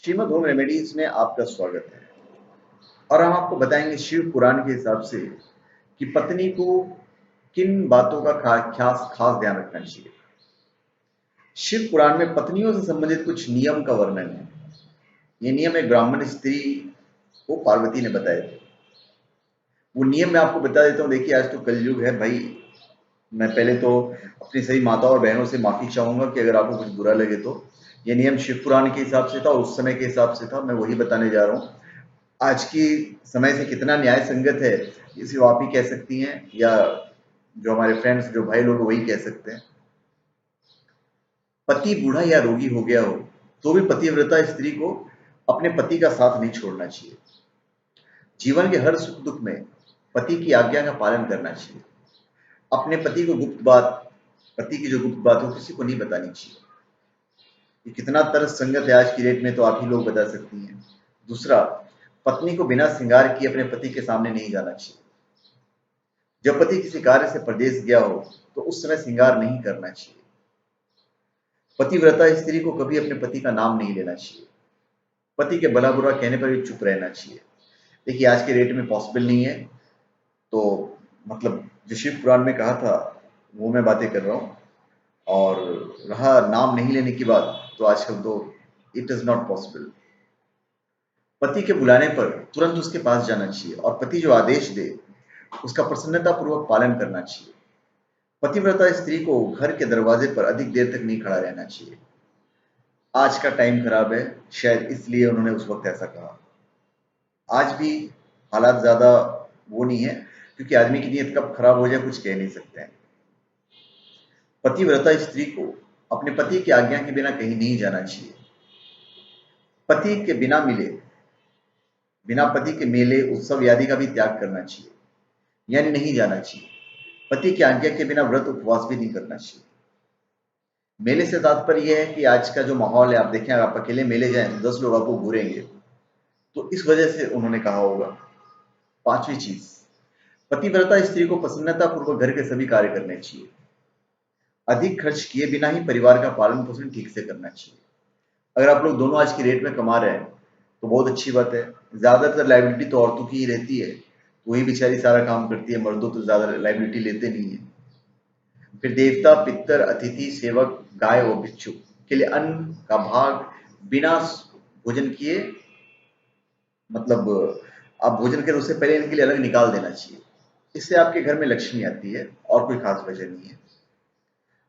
Shrimad home remedies में आपका स्वागत है और हम आपको बताएंगे शिव पुराण के हिसाब से कि पत्नी को किन बातों का खास खास ध्यान रखना चाहिए। शिव पुराण में पत्नियों से संबंधित कुछ नियम का वर्णन है। ये नियम एक ब्राह्मण स्त्री को पार्वती ने बताए थे। वो नियम मैं आपको बता देता हूँ। देखिए, आज तो कलयुग है भाई। मैं पहले तो अपनी सभी माताओं और बहनों से माफी चाहूंगा कि अगर आपको कुछ बुरा लगे तो। ये नियम शिव पुराण के हिसाब से था और उस समय के हिसाब से था, मैं वही बताने जा रहा हूँ। आज की समय से कितना न्याय संगत है ये सिर्फ आप ही कह सकती हैं, या जो हमारे फ्रेंड्स जो भाई लोग वही कह सकते हैं। पति बूढ़ा या रोगी हो गया हो तो भी पतिव्रता स्त्री को अपने पति का साथ नहीं छोड़ना चाहिए। जीवन के हर सुख दुख में पति की आज्ञा का पालन करना चाहिए। अपने पति को गुप्त बात, पति की जो गुप्त बात हो किसी को नहीं बतानी चाहिए। ये कितना तरस संगत है आज की डेट में तो आप ही लोग बता सकती हैं। दूसरा, पत्नी को बिना श्रृंगार किए अपने पति के सामने नहीं जाना चाहिए। जब पति किसी कार्य से प्रदेश गया हो तो उस समय श्रृंगार नहीं करना चाहिए। पतिव्रता स्त्री को कभी अपने पति का नाम नहीं लेना चाहिए। पति के भला बुरा कहने पर भी चुप रहना चाहिए। देखिए, आज के डेट में पॉसिबल नहीं है, तो मतलब जो शिव पुराण में कहा था वो मैं बातें कर रहा हूँ। और रहा नाम नहीं लेने की बात, तो आजकल तो इट इज नॉट पॉसिबल। पति के बुलाने पर तुरंत उसके पास जाना चाहिए और पति जो आदेश दे उसका प्रसन्नता पूर्वक पालन करना चाहिए। पतिव्रता स्त्री को घर के दरवाजे पर अधिक देर तक नहीं खड़ा रहना चाहिए। आज का टाइम खराब है, शायद इसलिए उन्होंने उस वक्त ऐसा कहा। आज भी हालात ज्यादा वो नहीं है, क्योंकि आदमी की नीयत कब खराब हो जाए कुछ कह नहीं सकते हैं। पतिव्रता स्त्री को अपने पति की आज्ञा के बिना कहीं नहीं जाना चाहिए। पति के बिना मिले, बिना पति के मेले उत्सव आदि का भी त्याग करना चाहिए, यानी नहीं जाना चाहिए। पति की आज्ञा के बिना व्रत उपवास भी नहीं करना चाहिए। मेले से तात्पर्य यह है कि आज का जो माहौल है, आप देखें अगर आप अकेले मेले जाएं तो 10 लोग आपको घूरेंगे, तो इस वजह से उन्होंने कहा होगा। पांचवी चीज, पतिव्रता स्त्री को प्रसन्नता पूर्वक घर के सभी कार्य करने चाहिए। अधिक खर्च किए बिना ही परिवार का पालन पोषण ठीक से करना चाहिए। अगर आप लोग दोनों आज की रेट में कमा रहे हैं तो बहुत अच्छी बात है। ज्यादातर लाइबिलिटी तो औरतों की ही रहती है, वही बेचारी सारा काम करती है, मर्दों तो ज्यादा लाइबिलिटी लेते नहीं है। फिर देवता, पितर, अतिथि, सेवक, गाय और भिक्षु के लिए अन्न का भाग बिना भोजन किए, मतलब आप भोजन करें उससे पहले इनके लिए अलग निकाल देना चाहिए। इससे आपके घर में लक्ष्मी आती है और कोई खास वजह नहीं है।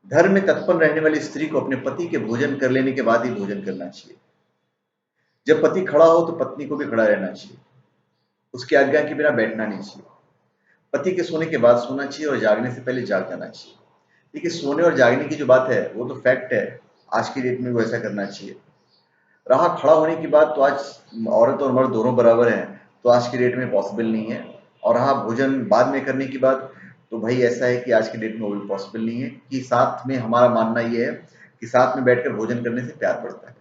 घर में तत्पर रहने वाली स्त्री को अपने पति के भोजन कर लेने के बाद ही भोजन करना चाहिए। जब पति खड़ा हो तो पत्नी को भी खड़ा रहना चाहिए। उसकी आज्ञा के बिना बैठना नहीं चाहिए। पति के सोने के बाद सोना चाहिए और जागने से पहले जाग जाना चाहिए। देखिए, सोने और जागने की जो बात है वो तो फैक्ट है, आज की डेट में वो ऐसा करना चाहिए। रहा खड़ा होने की बात, तो आज औरत और मर्द दोनों बराबर हैं, तो आज की डेट में पॉसिबल नहीं है। और रहा भोजन बाद में करने की बात, तो भाई ऐसा है कि आज की डेट में वो भी पॉसिबल नहीं है। कि साथ में हमारा मानना ये है कि साथ में बैठकर भोजन करने से प्यार बढ़ता है।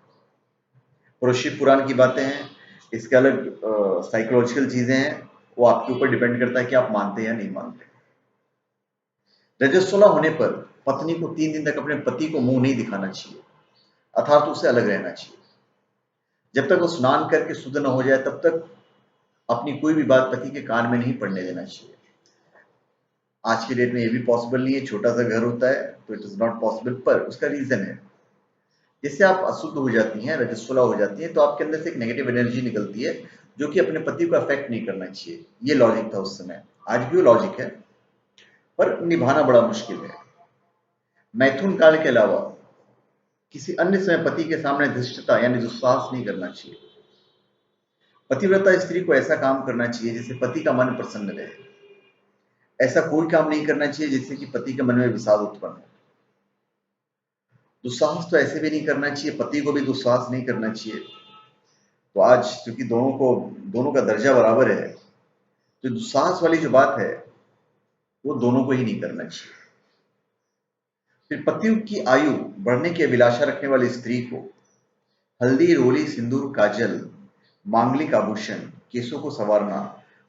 और शिव पुराण की बातें हैं, इसके अलग साइकोलॉजिकल चीजें हैं, वो आपके ऊपर डिपेंड करता है कि आप मानते हैं या नहीं मानते। रजस्वला होने पर पत्नी को 3 दिन तक अपने पति को मुंह नहीं दिखाना चाहिए, अर्थात उससे अलग रहना चाहिए। जब तक वो स्नान करके शुद्ध न हो जाए तब तक अपनी कोई भी बात पति के कान में नहीं पड़ने देना चाहिए। आज की डेट में ये भी पॉसिबल नहीं है, छोटा सा घर होता है तो इट इज नॉट पॉसिबल, पर उसका रीजन है। जिससे आप अशुद्ध हो जाती हैं, रजस्वला हो जाती हैं, तो आपके अंदर से एक नेगेटिव एनर्जी निकलती है जो कि अपने पति को अफेक्ट नहीं करना चाहिए। ये लॉजिक था उस समय, आज भी वो लॉजिक है, पर निभाना बड़ा मुश्किल है। मैथुन काल के अलावा किसी अन्य समय पति के सामने धृष्टता यानी दुस्साहस नहीं करना चाहिए। पतिव्रता स्त्री को ऐसा काम करना चाहिए जिससे पति का मन प्रसन्न रहे। ऐसा कोई काम नहीं करना चाहिए जिससे कि पति के मन में विषाद उत्पन्न हो। दुस्साहस तो ऐसे भी नहीं करना चाहिए, पति को भी दुस्साहस नहीं करना चाहिए। तो आज क्योंकि दोनों का दर्जा बराबर है, तो दुस्साहस वाली जो बात है वो दोनों को ही नहीं करना चाहिए। फिर पति की आयु बढ़ने की अभिलाषा रखने वाली स्त्री को हल्दी, रोली, सिंदूर, काजल, मांगलिक आभूषण, केसों को संवारना,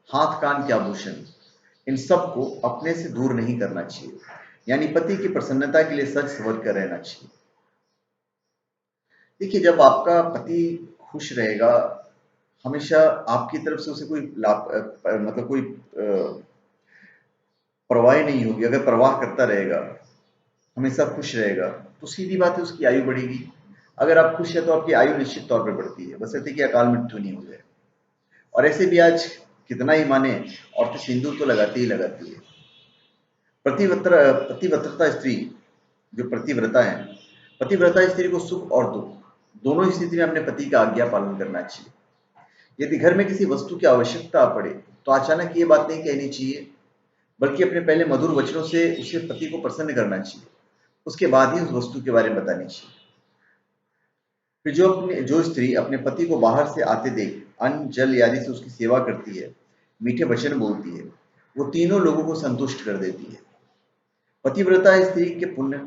हाथ कान के आभूषण, इन सब को अपने से दूर नहीं करना चाहिए। यानी पति की प्रसन्नता के लिए सच संवर कर रहना चाहिए। देखिए, जब आपका पति खुश रहेगा, हमेशा आपकी तरफ से उसे कोई लाभ मतलब कोई परवाह नहीं होगी, अगर परवाह करता रहेगा, हमेशा खुश रहेगा, तो सीधी बात है उसकी आयु बढ़ेगी। अगर आप खुश है तो आपकी आयु निश्चित तौर पर बढ़ती है, बशर्ते कि अकाल मृत्यु नहीं हो जाए। और ऐसे भी आज कितना ही माने, औरतें सिंदूर तो लगाती ही लगाती है। पतिव्रता स्त्री जो पतिव्रता है, पतिव्रता स्त्री को सुख और दुख दोनों स्थिति में अपने पति का आज्ञा पालन करना चाहिए। यदि घर में किसी वस्तु की आवश्यकता पड़े तो अचानक ये बात नहीं कहनी चाहिए, बल्कि अपने पहले मधुर वचनों से उसे पति को प्रसन्न करना चाहिए, उसके बाद ही उस वस्तु के बारे में बतानी चाहिए। फिर जो स्त्री अपने पति को बाहर से आते देख अन्न जल आदि से उसकी सेवा करती है, मीठे वचन बोलती है, वो तीनों लोगों को संतुष्ट कर देती है। पतिव्रता स्त्री के पुण्य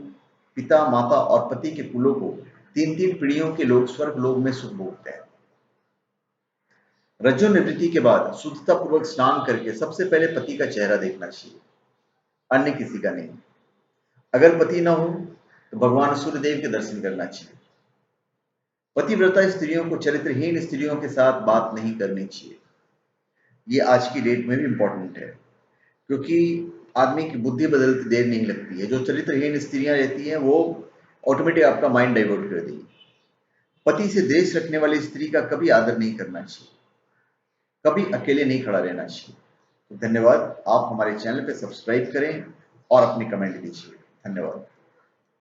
पिता माता और पति के कुलों को तीन तीन पीढ़ियों के लोग स्वर्ग लोक में सुख भोगते हैं। रज्जु निवृत्ति के बाद शुद्धता पूर्वक स्नान करके सबसे पहले पति का चेहरा देखना चाहिए, अन्य किसी का नहीं। अगर पति न हो तो भगवान सूर्यदेव के दर्शन करना चाहिए। पतिव्रता स्त्रियों को चरित्रहीन स्त्रियों के साथ बात नहीं करनी चाहिए। ये आज की डेट में भी इंपॉर्टेंट है, क्योंकि आदमी की बुद्धि बदलती देर नहीं लगती है। जो चरित्रहीन स्त्रियां रहती हैं वो ऑटोमेटिक आपका माइंड डाइवर्ट कर देगी। पति से द्वेष रखने वाली स्त्री का कभी आदर नहीं करना चाहिए, कभी अकेले नहीं खड़ा रहना चाहिए। तो धन्यवाद, आप हमारे चैनल पे सब्सक्राइब करें और अपनी कमेंट दीजिए। धन्यवाद।